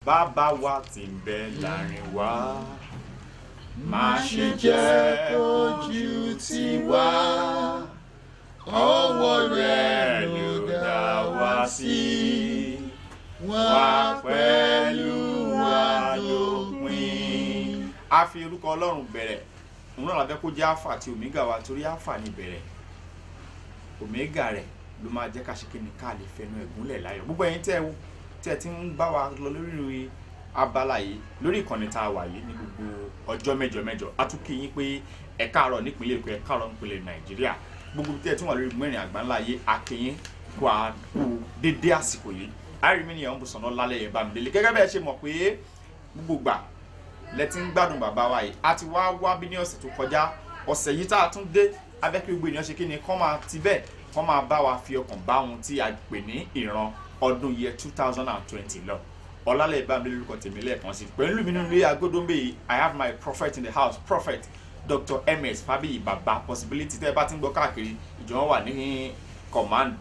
bàbá wa tí ń bẹ láàrin wa má ṣe jẹ́ kójú tì wá, ọwọ́ rẹ̀ ló dá wa sí, wá pẹ̀lú wa lópin. A fi orúkọ Ọlọ́run bẹ̀rẹ̀, òun náà la fẹ́ kó jẹ́ alpha àti omega wa, torí alpha ni bẹ̀rẹ̀, omega rẹ̀ ló máa jẹ́ ká ṣe kí ni ká lè fẹnu ẹ̀gúnlẹ̀ láyọ̀. Gbogbo ẹ̀yin tẹ́ ti ń bá wa lọ lórí abala yìí lórí ìkànnì tá a wà yìí ní gbogbo ọjọ́ mẹ́jọ a tún kí yín pé ẹ káàárọ̀ nípínlẹ̀ Èkó, ẹ káàárọ̀ nípínlẹ̀ Nàìjíríà, gbogbo tẹ́ tún wà lórí mẹ́rin àgbáńlá ayé a kí yín kú dédé àsìkò yìí. àìrìmí ni ẹ̀hún Bùsọ̀nà Ọlálẹ́yẹ Bámidélé. gẹ́gẹ́ bẹ́ẹ̀ ṣe mọ̀ pé gbogbo gbà lẹ́tí ń gbádùn bàbá wa yìí, a ti wá bí ní ọ̀sẹ̀ tó kọjá, ọ̀sẹ̀ yìí tá a tún dé abẹ́kí gbogbo ènìyàn ṣe kí ni kọ́ máa ti bẹ́ẹ̀ kọ́ máa bá wa fi ọkàn bá ohun tí a pè ní ìran ọdún year 2020 lọ. Ọlálẹ́yẹ Bámidélé lórúkọ tèmi lẹ́ẹ̀kan sí. Pẹ̀lú mi nínú ilé agbódóńbé yìí, I have my prophet in the house, prophet Dr. MS Fábíyì Bàbá Possibility. Tẹ́ ẹ bá ti ń gbọ́ káàkiri, ìjọba wà ní command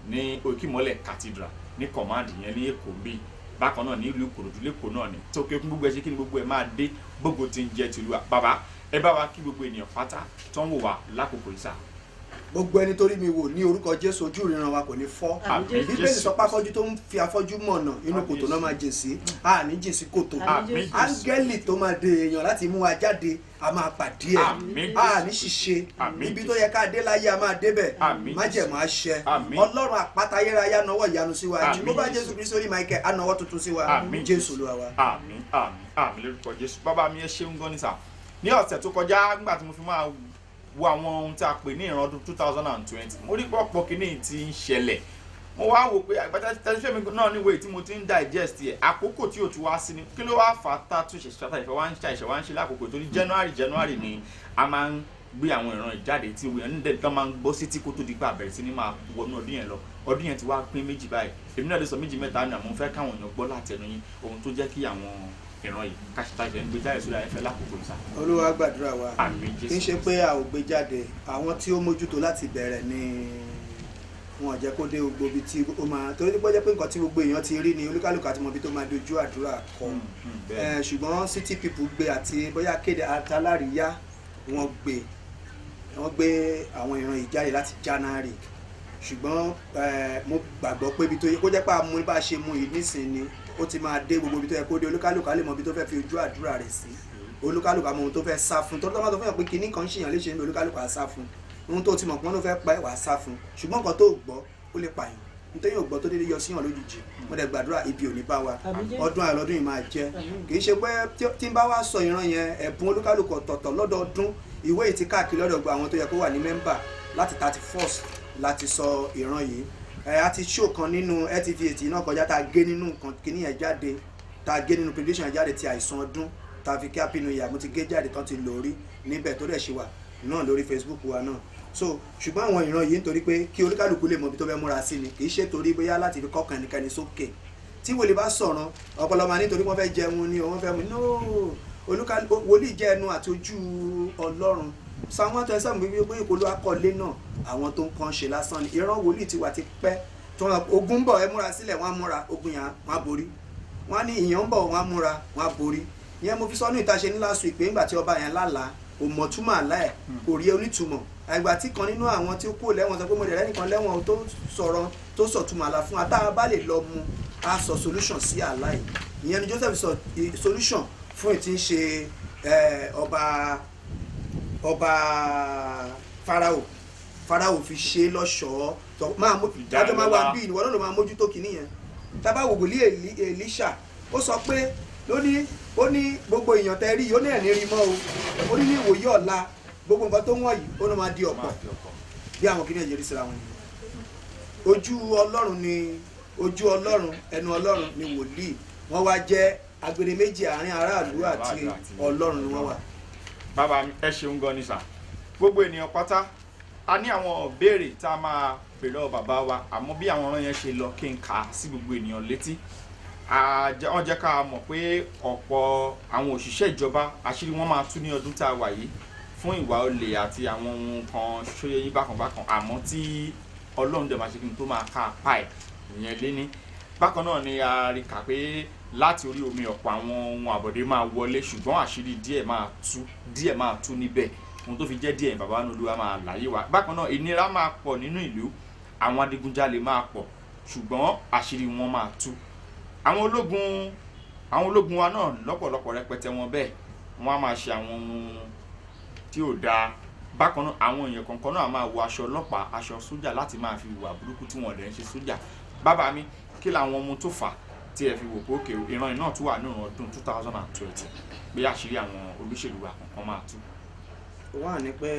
ní Òkìmọ́lẹ̀ Cathedral ní command yẹn ní Èkó bí. Bákan náà ní ìlú Ìkòròdú lẹ́kọ̀ọ́ náà ni. Tó kékun gbogbo ẹ ṣe kí ni gbogbo ẹ máa dé gbogbo tí ń jẹ́ tìlú wa. Bàbá ẹ bá wa kí gbogbo ènìyàn pátá tó ń wò wá lákòókò ìsà. Gbogbo ẹni tó rí mi wò ní orúkọ Jésù, ojú ìríran wa kò ní fọ́. Bíbélì sọ pé afọ́jú tó ń fi afọ́jú mọ̀nà inú kòtò náà máa jìn sí, a ní jìn sí kòtò. Áńgẹ́lì tó máa de èèyàn láti mú wa jáde a máa pàdé ẹ̀, a ní ṣìṣe. Ibi tó yẹ ká dé láyé a máa débẹ̀, májẹ̀mú àṣẹ. Ọlọ́run àpáta ayérayé á nawọ́ ìyanu sí wa, Jèhófà Jésù Kristi orí Michael á nawọ́ tuntun sí wa, Jésù Olúwa wa. Àmín lórúkọ Jésù. Bàbá mi ẹ ṣeun gan ni sà. Ní ọ̀sẹ̀ tó kọjá nígbà tí mo fi máa wo àwọn ohun tí a pè ní ìran ọdún 2020, mo rí pọ̀pọ̀ kìíní tí ń ṣẹlẹ̀. Mo wá wò pé àgbàtà tẹlifíṣàn mi náà níwèé tí mo ti ń digest ẹ̀, àkókò tí ò tún wá sí ni kí ló wá fà á tá tún ṣẹ̀ṣẹ̀ ìfẹ́ wá ń ṣe lákòókò tó ní January ni a máa ń gbé àwọn ìran ìjáde tí òwe ẹni dẹ́gbẹ́ máa ń gbọ́ sí tí kò tó di gbà bẹ̀rẹ̀ sí ni máa wọnú ọdún yẹn lọ. Ọdún yẹn ti wá pín méjì báyìí, èmi náà lè sọ méjì mẹ́ta ní àmọ́ fẹ́ káwọn èèyàn gbọ́ láti ẹnu yín ohun tó jẹ́ kí àwọn ìran yìí káṣítáṣẹ́ ń gbé jáde sórí ayẹfẹ́ lákòókò ìsà. Olúwa gbàdúrà wa, kì í ṣe pé a ò gbé jáde, àwọn tí ó mójútó láti bẹ̀rẹ̀ ni wọn jẹ́ kó dé gbogbo ibi tí ó máa, torí pé jẹ́ pé nǹkan tí gbogbo èèyàn ti rí ni olúkálùkù àti mọ ibi tó máa dojú àdúrà kọ. Ṣùgbọ́n city people gbé àti bóyá kéde àtàláríyá wọ́n gbé àwọn ìran yìí jáde láti January. Ṣùgbọ́n mo gbàgbọ́ pé ibi tó yẹ kó jẹ́ pé a mú bá a ṣe mú yìí nísìnyí ó ti máa dé gbogbo ibi tó yẹ kó dé, olúkálùkù á lè mọ ibi tó fẹ́ fi ojú àdúrà rẹ̀ sí, olúkálùkù á mọ ohun tó fẹ́ sá fún. Tọ́lá tó fẹ́ pé kinní kan ṣèyàn léṣe ní olúkálùkù á sá fún, ohun tó ti mọ̀ pọ́n ló fẹ́ pa ẹ̀ wá sá fún, ṣùgbọ́n nǹkan tó gbọ́ ó lè pààyàn, nítorí yóò gbọ́ tó dédé yọ síyàn lójijì. Mo dẹ̀ gbàdúrà ibi ò ní bá wa, ọdún ayọ̀ lọ́dún yìí máa jẹ́. Kì í ṣe pé tí n bá wá sọ ìran yẹn ẹ̀bùn olúkálùkù ọ̀tọ̀ọ̀tọ̀ lọ́dọọdún, ìwé yìí ti káàkiri lọ́dọ̀ gba àwọn tó yẹ kó wà ní mẹ́mbà láti 31st láti sọ ìran yìí. A ti show kan nínú LTV náà kọjá tá a gé nínú nǹkan kìíní yẹn jáde, tá a gé nínú prediction yẹn jáde ti àìsàn ọdún, tá a fi kí happy new year mo ti gé jáde tán ti lórí níbẹ̀ tó dẹ̀ ṣe wà náà lórí Facebook wa náà. So ṣùgbọ́n àwọn ìran yìí nítorí pé kí olúkálùkù lè mọ ibi tó fẹ́ múra sí ni, kì í ṣe torí bóyá láti fi kọ́kàn ẹnikẹ́ni sókè. Tí wòlíì bá sọ̀rọ̀ ọ̀pọ̀lọpọ̀ máa nítorí wọ́n fẹ́ jẹun ni wọ́n fẹ́ mu, no, wòlíì jẹ́ ẹnu àti ojú Ọlọ́run. Psalm 127 wípé ìkólú akọ́lé náà àwọn tó ń kàn ṣe lásán ni. Ìran wòlíì ti wà ti pẹ́, ogun ń bọ̀ ẹ múra sílẹ̀, wọ́n á múra, ogun yẹn wọ́n á borí. Wọ́n á ní ìyàn ń bọ̀, wọ́n á múra, wọ́n á borí. Ìyẹn mo fi sọ ní ìtaṣe ní last week pé nígbà tí ọba yẹn lálàá kò mọ̀ túmọ̀ àlá ẹ̀, kò rí onítùmọ̀. Àgbà tí kan nínú àwọn tí ó kúrò lẹ́wọ̀n sọ pé mo dẹ̀ rẹ́nìkan lẹ́wọ̀n tó sọ̀rọ̀ tó sọ̀túmọ̀ àlá fún wa, tá a bá lè lọ mu a sọ solution sí àlá yìí. Ìyẹn ni Joseph sọ solution fún ìtí ń ṣe ọba Fáráò fi ṣe lọ́ṣọ̀ọ́ dájọ́ máa wà bí ìwọ náà ló máa mójútó kìíní yẹn. Tábà wò wòlíì Èlíṣà ó sọ pé ó ní gbogbo èèyàn tẹ́ rí ó ní ẹ̀ní rí mọ́ o, ó ní ìwòye ọ̀la gbogbo nǹkan tó wọ̀nyí ó ní máa di ọ̀pọ̀ bí àwọn kìíní ẹ̀jẹ̀ rí síra wọn nìyẹn. Ojú Ọlọ́run ẹnu Ọlọ́run ni wòlíì, wọ́n wá jẹ́ agbede méjì àárín aráàlú àti Ọlọ́run ni wọ́n wà. Bàbá mi ẹ ṣeun gan ni sà. Gbogbo ènìyàn pátá a ní àwọn ìbéèrè tá a máa pè lọ́wọ́ bàbá wa, àmọ́ bí àwọn ọ̀ràn yẹn ṣe lọ kí n kà á sí gbogbo ènìyàn létí. Wọ́n jẹ́ ká mọ̀ pé ọ̀pọ̀ àwọn òṣìṣẹ́ ìjọba àṣírí wọn máa tú ní ọdún tá a wà yìí fún ìwà olè àti àwọn ohun kan ṣóyẹ yín bákan àmọ́ tí Ọlọ́run dẹ̀ máa ṣe kí n tó máa ká apá ẹ̀ ìyẹn lé ní. Bákan náà ni a rí kà pé láti orí omi ọ̀pọ̀ àwọn ohun àbọ̀dé máa wọlé ṣùgbọ́n àṣírí díẹ̀ máa tú níbẹ̀ ohun tó fi jẹ́ díẹ̀ bàbá Olúwa máa láyé wa. Bákan náà ìnira máa pọ̀ nínú ìlú, àwọn adigunjalè máa pọ̀ ṣùgbọ́n àṣírí wọn máa tú. Àwọn ológun wa náà lọ́pọ̀lọpọ̀ rẹpẹtẹ wọn bẹ́ẹ̀ wọ́n á máa ṣe àwọn ohun tí ò dáa. Bákan náà àwọn èèyàn kọ̀ọ̀kan náà máa wọ aṣọ ọlọ́pàá, aṣọ sójà láti máa fi hùwà burúkú tí wọ́n dẹ̀ ń ṣe sójà. Bàbá mi, kí làwọn ohun tó fà tí ẹ fi wò pé òkè ìran iná tún wà nínú ọdún 2020 pé àṣírí àwọn olóṣèlú wa kankan máa tú? wọ́n á ní pé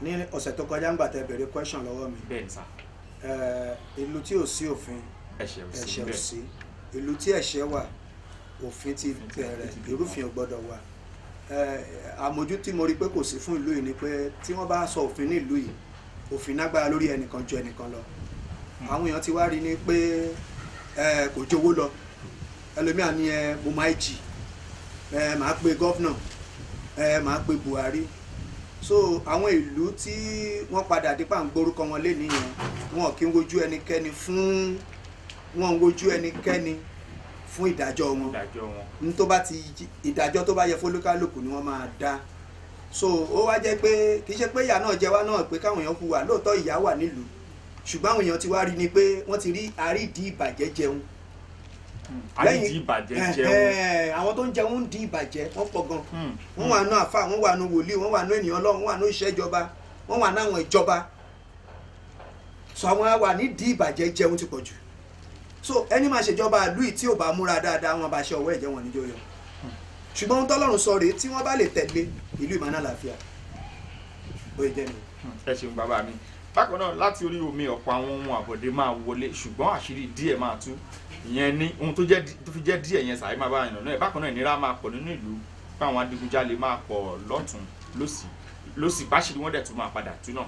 ní ọ̀sẹ̀ tó kọjá ń gbà tẹ́ bèrè question lọ́wọ́ mi. Bẹ́ẹ̀ ni sà. Ìlú tí ò sí òfin ẹ̀ṣẹ̀ ò sí, ìlú tí ẹ̀ṣẹ̀ wà òfin ti bẹ̀rẹ̀, irúfin ò gbọ́dọ̀ wà. Àmójú tí mo rí pé kò sí fún ìlú yìí ni pé tí wọ́n bá sọ òfin ní ìlú yìí, òfin lágbára lórí ẹnìkan ju ẹnìkan lọ. Àwọn èèyàn ti wá rí ni pé kò jówó lọ, ẹlòmíà ní mo máa jì, màá pe gọ́fúnà, màá pe Buhari. So àwọn ìlú tí wọ́n padà dípà ń gbórúkọ wọn lé nìyẹn, wọn kì í wojú ẹnikẹ́ni fún ìdájọ́ wọn. Ní tó bá ti ìdájọ́ tó bá yẹ fólúkálùkù ni wọ́n máa dá. So ó wá jẹ́ pé kì í ṣe pé ìyà náà jẹ wá náà pé káwọn èèyàn hùwà, lóòótọ́ ìyà wà nílùú ṣùgbọ́n àwọn èèyàn ti wá rí ni pé wọ́n ti rí àrídìí ìbàjẹ́ jẹun. Àrídìí ìbàjẹ́ jẹun. Àwọn tó ń jẹun ń di ìbàjẹ́ wọ́n pọ̀ gan. Wọ́n wà nú àfáà, wọ́n wà nú wòlíì, wọ́n wà nú ènìyàn Ọlọ́run, wọ́n wà nú ìṣèjọba, wọ́n wà náwọn ìjọba. So àwọn wà nídìí ìbàjẹ́ jẹun ti pọ̀ jù. So ẹni máa ṣèjọba ìlú yìí tí ò bá múra dáadáa wọn bá ṣe ọwọ́ ẹ̀jẹ̀ wọn níjó yọ. Ṣùgbọ́n ohun tọ́lọ́run sọ rèé, tí wọ́n bá lè tẹ̀lé ìlú ìmọ̀ náà láàfíà. Ó yẹ jẹ́ mi. Ẹ ṣeun bàbá mi. Bákan náà láti orí omi ọ̀pọ̀ àwọn ohun àbọ̀dé máa wọlé ṣùgbọ́n àṣírí díẹ̀ máa tú. Ìyẹn ní ohun tó fi jẹ́ díẹ̀ yẹn sàrí máa bá yàn náà. Bákan náà ìnira máa pọ̀ nínú ìlú pé àwọn adigunjalè máa pọ̀ lọ́tùn lósì báṣìírí wọ́n dẹ̀ tún máa padà tú náà.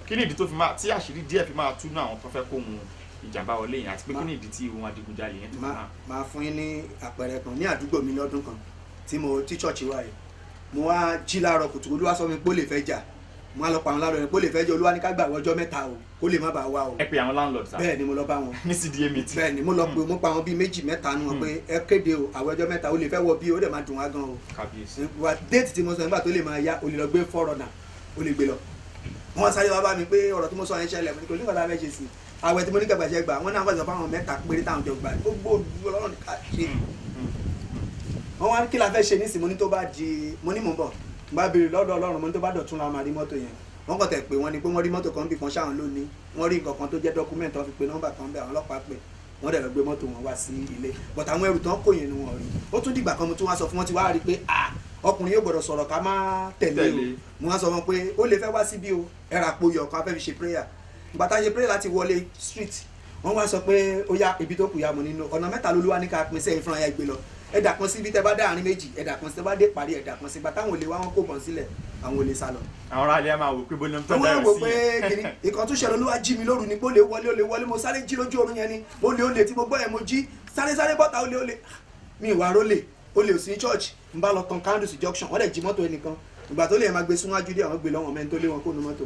Kí ni ìdí tó fi máa tí àṣírí díẹ̀ fi máa tú náà àwọn tó fẹ́ kó ohun ìjàmbá wọlé yẹn àti pé kí ni ìdí tí ohun adigunjalè yẹn tó fi máa. Máa fún yín ní àpẹẹrẹ kan ní àdúgbò mi lọ́dún kan tí chọ́ọ̀chì wà yìí. Mo wá jí láàárọ̀ kùtùkùtù, Olúwa sọ mi pé ó lè fẹ́ jà. Mo á lọ pa àwọn láàárọ̀ yẹn pé ó lè fẹ́ jà, Olúwa ní ká gbààwẹ̀ ọjọ́ mẹ́ta o kó lè má bàa wá o. Ẹ pe àwọn landlord sá. Bẹ́ẹ̀ ni mo lọ bá wọn. Ní CDA meeting. Bẹ́ẹ̀ ni mo lọ pé mo pa àwọn bíi méjì mẹ́ta nu wọn pé ẹ kéde o àwẹ̀ ọjọ́ mẹ́ta ó lè fẹ́ wọ bí ó dẹ̀ máa dùn wá gan o. Kábíyèsí. Wà déètì tí mo sọ nígbà tó lè máa yá o lè lọ gbé fọ́rọ̀nà o lè gbé lọ. Wọ́n sáré wá bá mi pé ọ̀rọ̀ tí mo sọ yẹn ṣẹlẹ̀ mo ní kò ní kọ́ta fẹ́ ṣe sí. Àwẹ̀ tí mo ní kẹgbàṣẹ gbà wọ́n náà fẹ́ sọ fáwọn mẹ́ta péré táwọn jọ gbà gbogbo Ọlọ́run ká ṣe. Wọ́n wá kí la fẹ́ ṣe nísìnyí mo ní tó bá di mo ní mò ń bọ̀ bá béèrè lọ́dọ̀ Ọlọ́run mo ní tó bá dọ̀tún la máa rí mọ́tò yẹn. Wọ́n kàn tẹ̀ pé wọ́n ní pé wọ́n rí mọ́tò kan bí kan ṣáwọn lónìí, wọ́n rí nǹkan kan tó jẹ́ dọ́kúmẹ̀ntì wọ́n fi pe nọ́mbà kan bẹ́ẹ̀ àwọn ọlọ́pàá pè wọ́n dẹ̀ lọ gbé mọ́tò wọn wá sí ilé. But àwọn ẹrù tán kò yẹn ni wọ́n rí. Ó tún dìgbà kan mo tún wá sọ fún wọn ti wá rí pé ọkùnrin yóò gbọ́dọ̀ sọ̀rọ̀ ká má tẹ̀lé o. Mo wá sọ wọn pé ó lè fẹ́ wá síbí o ẹ̀rà àpò yọ̀ kan fẹ́ fi ṣe prayer. Ìgbà tá a ṣe prayer láti wọlé street wọ́n wá sọ pé ó yá ibi tó kù ya mọ̀ nínú ọ̀nà mẹ́ta lÓlúwa ní ká pín sẹ́yìn fúnra ya gbé lọ. Ẹ̀dà kan síbi tẹ́ bá dá àárín méjì, ẹ̀dà kan sí tẹ́ bá dé parí, ẹ̀dà kan sí bá táwọn olè wá wọn kó bọ̀ sílẹ̀ àwọn olè sá lọ. Àwọn ará ilé á máa wò pé bóyá tó dára sí. Wọ́n wò pé kìnnì ìkan tó ṣẹlẹ̀ Olúwa jí mi lóru ni pé ó lè wọlé mo sáré jí lójú oorun yẹn ni ó lè tí mo gbọ́ yẹn mo jí sáré bọ́ta ó lè mi ìwà rólè ó lè sí church ń bá lọ tan candles junction wọ́n dẹ̀ jí mọ́tò ẹnìkan ìgbà tó lè máa gbé súnwájú dé àwọn gbé lọ́wọ́ mẹ́ni tó lé wọn kó nu mọ́tò.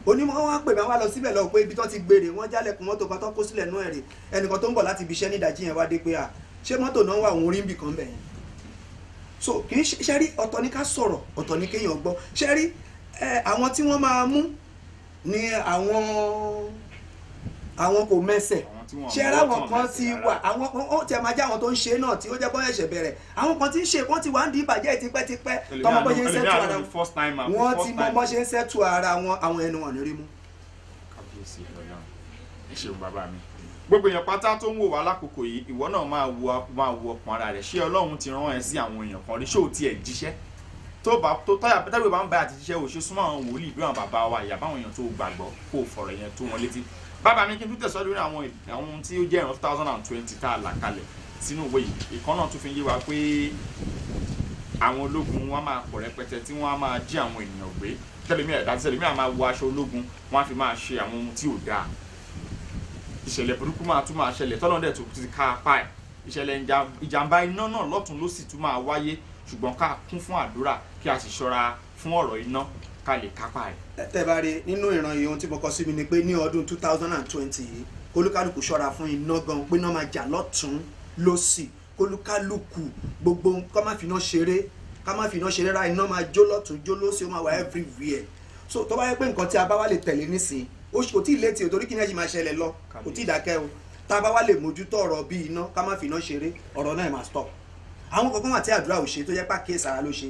Onímọ̀ wọn pè mí wá lọ síbẹ̀ lọ pé ibi tó ti gbére wọ́n jálẹ̀kùn mọ́tò kan tó kó sílẹ̀ nú ẹ̀rẹ̀ ẹnìkan tó ń bọ̀ láti ibi iṣẹ́ nídàjí yẹn wá dé pé ṣé mọ́tò náà wà òun rí níbì kan bẹ̀ yẹn. So kì í ṣe rí ọ̀tọ̀ ní ká sọ̀rọ̀ ọ̀tọ̀ ní kéèyàn gbọ́ ṣe rí àwọn tí wọ́n máa mú ni àwọn kò mẹ́sẹ̀ ṣe rí àwọn kan ti wà àwọn tí a máa jẹ́ àwọn tó ń ṣe náà tí ó jẹ́ bọ́ ẹ̀ṣẹ̀ bẹ̀rẹ̀ àwọn kan tí ń ṣe wọ́n ti wà ń di ìbàjẹ́ tipẹ́tipẹ́ tọmọ bọ́ ṣe ń sẹ́tù ara wọn ti mọ bọ́ ṣe ń sẹ́tù ara wọn àwọn ẹnu wọn ní rí mú. Kábíyèsí Ọlọ́run ẹ ṣeun bàbá mi. Gbogbo èèyàn pátá tó ń wò wá lákòókò yìí ìwọ náà máa wo ọkàn ara rẹ̀ ṣé Ọlọ́run ti rán ẹ sí àwọn èèyàn kan rí ṣé ò tiẹ̀ jíṣẹ́ tó táyà pẹ́tẹ́rù bá ń bá àti jíṣẹ́ ò ṣe súnmọ́ àwọn wòlíì bí àwọn bàbá wa ìyá báwọn èèyàn tó gbàgbọ́ kó fọ̀rọ̀ yẹn tó wọn létí. Bàbá mi kí n tún tẹ̀sọ́ lórí àwọn ohun tí ó jẹ́ ìran 2020 tá a là kalẹ̀ sínú ìwé yìí ìkan náà tún fi ń yé wa pé àwọn ológun wọn máa pọ̀ rẹpẹtẹ tí wọ́n á máa jí àwọn ènìyàn gbé tẹlẹmí máa wọ aṣọ ológun wọn á fi máa ṣe àwọn ohun tí ò dáa ìṣẹ̀lẹ̀ burúkú máa tún máa ṣẹlẹ̀ tọ́lọ́dẹ̀ tó ti ká apá ẹ̀ ìṣẹ̀lẹ̀ ìjàmbá iná náà lọ́tún ló sì tún máa wáyé ṣùgbọ́n ká kún fún àdúrà kí a sì ṣọ́ra fún ọ̀rọ̀ iná ká lè kápá ẹ̀. tẹ́ bá rí nínú ìran yìí ohun tí mo kọ sí mi ni pé ní ọdún 2020 yìí olúkálùkù ṣọ́ra fún iná gan pé iná máa jà lọ́tún lọ́sì kólúkálùkù gbogbo ká má fi iná ṣeré ra iná máa jó lọ́tún jó lọ́sì ó máa wà everywhere. So tó bá yẹ pé nǹkan tí a bá wá lè tẹ̀lé nísìn kò tí ì létí o torí kí ni ẹ ṣe máa ṣẹlẹ̀ lọ kò tí ì dákẹ́ o tá a bá wá lè mójútó ọ̀rọ̀ bí iná ká má fi iná ṣeré ọ̀rọ̀ náà máa stop. Àwọn kankan wà tí àdúrà ò ṣe tó yẹ pé àkíyèsí ara ló ṣe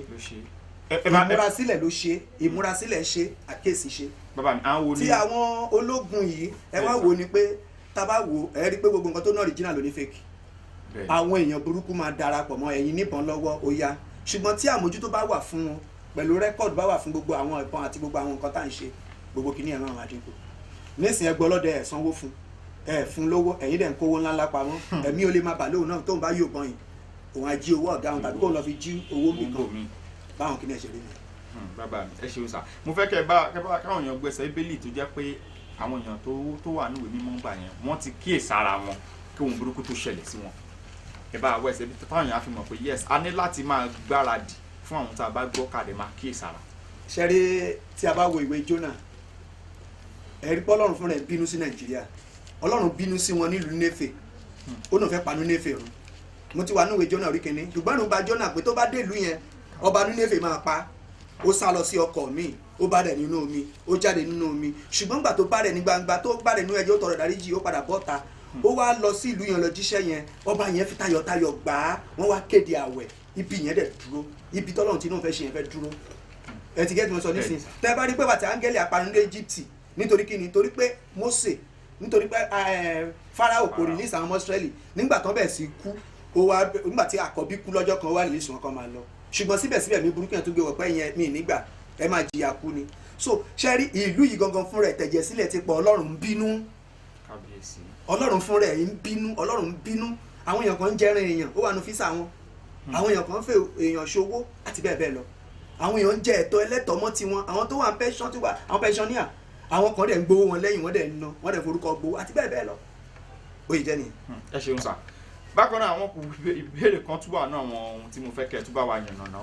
ìmúrasílẹ̀ ló ṣe ìmúrasílẹ̀ ṣe àkíyèsí ṣe. Bàbá mi àwọn wo ni. tí àwọn ológun yìí ẹ wá wò ni pé tá a bá wò ẹ rí pé gbogbo nǹkan tó ní original ló ní fake. Àwọn èèyàn burúkú máa darapọ̀ mọ́ ẹ̀yin níbọn lọ́wọ́ ó yá ṣùgbọ́n tí àmójútó bá wà fún wọn pẹ̀lú rẹ́kọ̀dù bá wà fún gbogbo àwọn ìbọn àti gbogbo àwọn nǹkan tá à ń ṣe gbogbo kìíní ẹ̀ máa dínkù. Nísìnyí ẹgbẹ́ ọlọ́dẹ ẹ̀ sanwó fún ẹ̀ fún lówó ẹ̀yin dẹ̀ ń kówó ńláńlá pamọ́ ẹ̀mí ò lè máa bà lóhùn náà tóun bá yóò bọ́n yìí òun á jí owó ọ̀gá òun tàbí kóun lọ fi jí owó nìkan báwọn kìíní ẹ̀ ṣe rí mi. Bàbá mi ẹ ṣeun sá mo fẹ́ kẹ́ bá káwọn èèyàn gbẹ́sẹ̀ bíbélì tó jẹ́ pé àwọn èèyàn tó wà níwèé mímọ́ gbà yẹn wọ́n ti kíyèsára wọn kí ohun burúkú tó ṣẹlẹ̀ sí wọn. Ẹ bá wọ ẹsẹ̀ táwọn èèyàn á fi mọ̀ pé yes a ní láti máa gbáradì fún àwọn tá a bá gbọ́ kàdé máa kíyèsára. Ṣẹ́rí tí a bá wo ìwé Jónà ẹ̀rí pé Ọlọ́run fúnra ẹ̀ bínú sí Nàìjíríà Ọlọ́run bínú sí wọn nílùú Néfè ó náà fẹ́ panú Néfè run mo ti wà ní ìwé Jónà orí kìíní ṣùgbọ́n ìrùn bá Jónà pé tó bá dé ìlú yẹn ọba Néfè máa pa ó sá lọ sí ọkọ̀ míì ó bá rẹ̀ nínú omi ó jáde nínú omi ṣùgbọ́n gbà tó bá rẹ̀ ní gbangba tó bá rẹ̀ nínú ẹjọ́ tọrọ ìdáríjì ó padà bọ́ta ó wá lọ sí ìlú yẹn lọ jíṣẹ́ yẹn ọba yẹn fi tayọ̀tayọ̀ gbà á wọ́n wá kéde àwẹ̀ ibi yẹn dẹ̀ dúró ibi tọ́lọ́run tí inú fẹ́ ṣe yẹn fẹ́ dúró ẹ ti gẹ́tì mo sọ nísìnyí tẹ́ bá rí pé bàtà áńgẹ́lì apanilé Egypt nítorí kíni nítorí pé Mósè nítorí pé Fáráò kò release àwọn ọmọ Ísírẹ́lì nígbà tán bẹ̀ sí kú nígbà tí àkọ́bí kú lọ́jọ́ kan wá release wọn kan máa lọ ṣùgbọ́n síbẹ̀síbẹ̀ mi burúkú yẹn tó gbé wọ̀pẹ́ yẹn mi nígbà ẹ máa jìyà kú ni. So ṣe rí ìlú yìí gangan fúnra ẹ̀ tẹ̀jẹ̀ sílẹ̀ ti pọ̀ Ọlọ́run ń bínú Ọlọ́run fúnra ẹ̀ ń bínú Ọlọ́run ń bínú àwọn èèyàn kan ń jẹ́rìn èèyàn ó wà nù físà wọn àwọn èèyàn kan ń fẹ́ èèyàn ṣòwò àti bẹ́ẹ̀ bẹ́ẹ̀ lọ àwọn èèyàn ń jẹ ẹ̀tọ́ ẹlẹ́tọ̀ọ́ mọ́ tiwọn àwọn tó wà ń pẹ́ṣọ́n tí wà àwọn pẹ́ṣọ́níà àwọn kan dẹ̀ ń gbowó wọn lẹ́yìn wọ́n dẹ̀ ń ná wọ́n dẹ̀ forúkọ gbowó àti bẹ́ẹ̀ bẹ́ẹ̀ lọ ó yìí jẹ́ nìyẹn. Ẹ ṣeun sá bákan náà àwọn ìbéèrè kan tún wà náà àwọn ohun tí mo fẹ́ kẹ́ ẹ tún bá wa yànnàná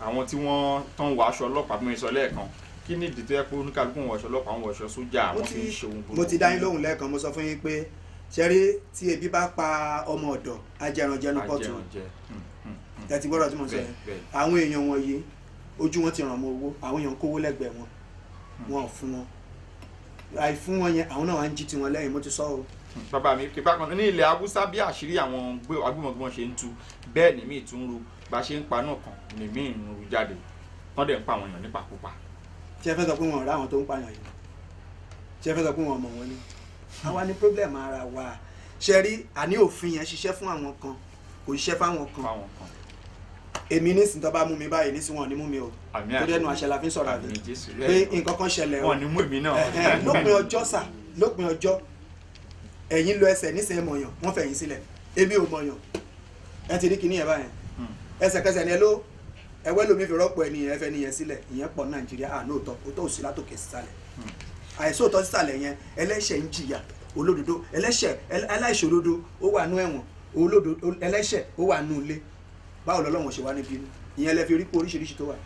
àwọn tí wọ́n tán wọ aṣọ ọlọ́pàá bí mo sọ lẹ́ẹ̀kan kí ni ìdí tó yẹ pé oníkàlùkù ń wọ aṣọ ọlọ́pàá ń wọ aṣọ sójà àwọn fi ń ṣe ohun burúkú. mo ti dá yín lóhùn lẹ́ẹ̀kan mo sọ fún yín pé ṣẹ́rí tí ebi bá pa ọmọ ọ̀dọ̀ ajẹranjẹnu pọ̀tù ẹ ti gbọ́dọ̀ tí mo sọ yẹn àwọn èèyàn wọ̀nyí ojú wọn ti ràn mọ́ owó àwọn èèyàn kówó lẹ́gbẹ̀ẹ́ wọn ò fún wọn àìfún wọn yẹn àwọn náà wá ń jí tiwọn lẹ́yìn mo ti sọ o. Bàbá mi kípa kan ní ilẹ̀ Haúsá bí àṣírí àwọn agbóhùngbọ́n ṣe ń tú bẹ́ẹ̀ ni mí tún ru bá ṣe ń pa náà kan ni mí ń ru jáde wọ́n dẹ̀ ń pa àwọn èèyàn nípakúpa. tí ẹ fẹ́ sọ pé wọn ò rá àwọn tó ń pààyàn yìí tí ẹ fẹ́ sọ pé wọn ò mọ̀ wọn ni àwa ní problem ara wa ṣe rí àní òfin yẹn ṣiṣẹ́ fún àwọn kan kò ṣiṣẹ́ fáwọn kan èmi nísìnyí tó bá mú mi báyìí nísìnyí wọn ò ní mú mi o tó dẹnu àṣẹ la fi ń sọ̀rọ̀ àbí pé nǹkan kan ṣẹlẹ̀ o wọn ò ní mú èmi náà. lópin ọjọ́ sà lópin ọjọ́ ẹ̀yin lo ẹsẹ̀ nísìnyí mọ̀yàn wọ́n fẹ̀yìn sílẹ̀ èmi ò mọ̀yàn ẹ ti rí kinní yẹn báyẹn ẹsẹ̀kẹsẹ̀ ni ẹ ló ẹwẹ́ lomi fi rọ́pò ẹni yẹn fẹ́ niyẹn sílẹ̀ ìyẹn pọ̀ Nàìjíríà lóòótọ́ òótọ́ òsì látòkè sísàlẹ̀ àìsóòótọ́ sísàlẹ̀ yẹn ẹlẹ́ṣẹ̀ ń jìyà olódodo ẹlẹ́ṣẹ̀ aláìṣòdodo ó wà nú ẹ̀wọ̀n olódodo ẹlẹ́ṣẹ̀ ó wà nú ilé báwo lọ́lọ́run ṣe wá níbí ìyẹn lẹ fi rí pé oríṣiríṣi tó wà.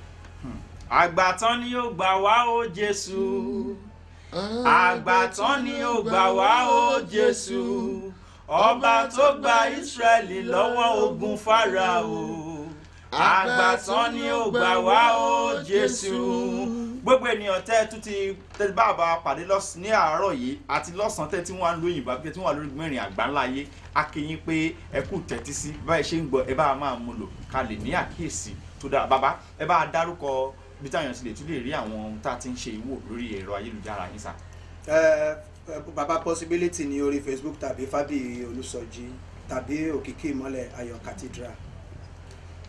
àgbàtán ni ó gbà wá ó Jésù àgbàtán ni ó gbà wá ó Jésù ọba tó gba Ísírẹ́lì lọ́wọ́ ogun Fáráò àgbàtán ni ó gbà wá ó Jésù. Gbogbo ènìyàn tẹ́ tún ti tẹ́ bá bá pàdé ní àárọ̀ yìí àti lọ́sàn-án tẹ́ tí wọ́n á lo òyìnbó àbí tí wọ́n á lórí mẹ́rin àgbáńlá ayé a kí yín pé ẹ kú tẹ́tí sí báyìí ṣe ń gbọ́ ẹ bá máa mú lò ká lè ní àkíyèsí tó dára. Bàbá ẹ bá dárúkọ bí táwọn èèyàn sì lè tún lè rí àwọn ohun tá a ti ń ṣe ìwò lórí ẹ̀rọ ayélujára yín sá. Bàbá possibility ní orí Facebook tàbí Fábíyì Olúsọjí tàbí Òkìkí Ìmọ́lẹ̀ Ayọ̀ Cathedral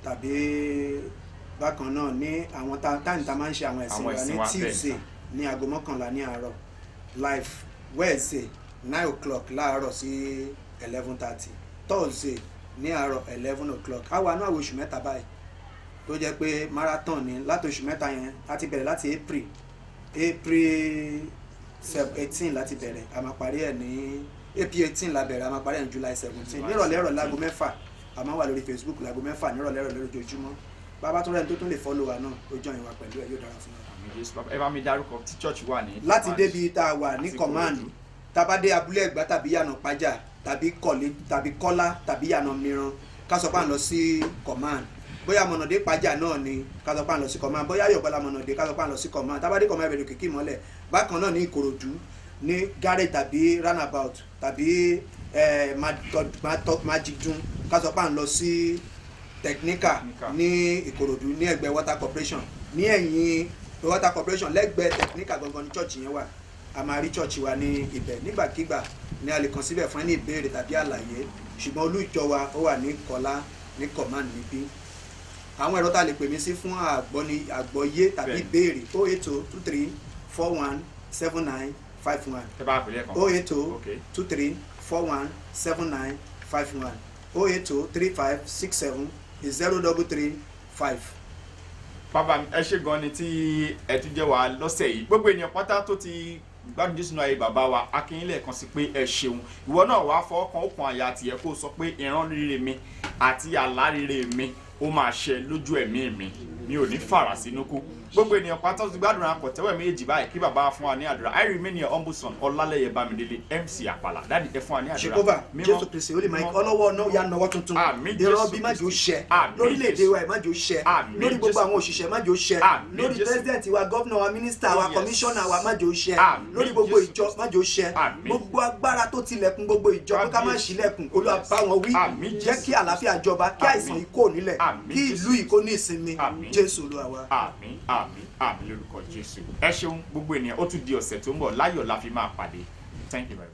tàbí bákan náà ní àwọn táyì tá máa ń ṣe àwọn ẹ̀sìn wa ní Tuesday ní aago 11 ní àárọ̀ live Wednesday 9 o'clock láàárọ̀ sí 11:30 Thursday ní àárọ̀ 11 o'clock àwa náà oṣù mẹ́ta báyìí tó jẹ́ pé marathon ni láti oṣù mẹ́ta yẹn láti bẹ̀rẹ̀ láti April 18 láti bẹ̀rẹ̀ a máa parí ẹ̀ ní April 18 la bẹ̀rẹ̀ a máa parí ẹ̀ ní July 17 nírọ̀lẹ́ láago 6 a máa wà lórí Facebook láago 6 nírọ̀lẹ́ lójoojúmọ́ bàbá tó rẹ̀ tó tún lè follow wa náà ó jọ ìwà pẹ̀lú ẹ̀ yóò dára fún wa. ẹ bá mi dárúkọ tí church wà ní. láti débi tá a wà ní command tá a bá dé abúlé Ẹ̀gbá tàbí Yànà Pájà tàbí kọ́lá tàbí yànà mìíràn ká sọ pé à ń lọ sí command bóyá mọ̀nàdé pàjá náà ni ká sọ pé à ń lọ sí command bóyá yọ̀bọ̀lá mọ̀nàdé ká sọ pé à ń lọ sí command tábàdé command ẹ̀bẹ̀rẹ̀ kìkì mọ́lẹ̀ bákan náà ní Ìkòròdú ní garage tàbí roundabout tàbí Majidun ká sọ pé à ń lọ sí technical ní Ìkòròdú ní ẹ̀gbẹ́ water corporation ní ẹ̀yìn water corporation lẹ́gbẹ̀ẹ́ technical gangan ní church yẹn wà a máa rí church wa ní ibẹ̀ nígbàkigbà ní a lè kàn síbẹ̀ fún ẹni ìbéèrè tàbí àlàyé ṣùgbọ́n olú ìjọ wa ó wà ní Kọ́lá ní command níbí àwọn ẹ̀rọ tá a lè pè mí sí fún àgbọ́yé tàbí ìbéèrè 08023417951 08023417951 08035670335. bàbá ẹ ṣé gan ni tí ẹ tún jẹ́ wá lọ́sẹ̀ yìí gbogbo ènìyàn pátá tó ti gbádùn Jésù náà ayé bàbá wa akínyìnlẹ̀ kan sí pé ẹ ṣeun ìwọ náà wàá fọwọ́ kan òkun àyà tiẹ̀ kó sọ pé ìran rere mi àti àlá rere mi ó máa ṣẹ lójú ẹ̀mí mi ò ní fàrà sínú kú gbogbo ènìyàn pátá tó ti gbádùn àpọ̀ tẹ́wẹ̀ méjì báyìí kí bàbá fún wa ní àdúrà I remain your humble son Ọlálẹ́yẹ Bámidélé MC Àpàlà dáàdì ẹ fún wa ní àdúrà ṣèkóbà Jésù Kristi ó lè máa ọlọ́wọ́ náà ya nọwọ́ tuntun ìran bí má jò ṣẹ lórílẹ̀‐èdè wa má jò ṣẹ lórí gbogbo àwọn òṣìṣẹ́ má jò ṣẹ lórí president wa governor wa minister wa commissioner wa má jò ṣẹ lórí gbogbo ìjọ má jò ṣẹ gbogbo agbára tó tilẹ̀kùn gbogbo ìjọ pé ká má ṣílẹ̀kùn Olúwa bá wọn wí jẹ́ kí àlàáfíà jọba kí àìsàn yìí kò nílẹ̀ kí ìlú yìí kò ní ìsinmi Jésù Olúwa wa. Àmín lórúkọ Jésù ẹ ṣeun gbogbo ènìyàn ó tún di ọ̀sẹ̀ tó ń bọ̀ láyọ̀ la fi máa pàdé. Thank you very much.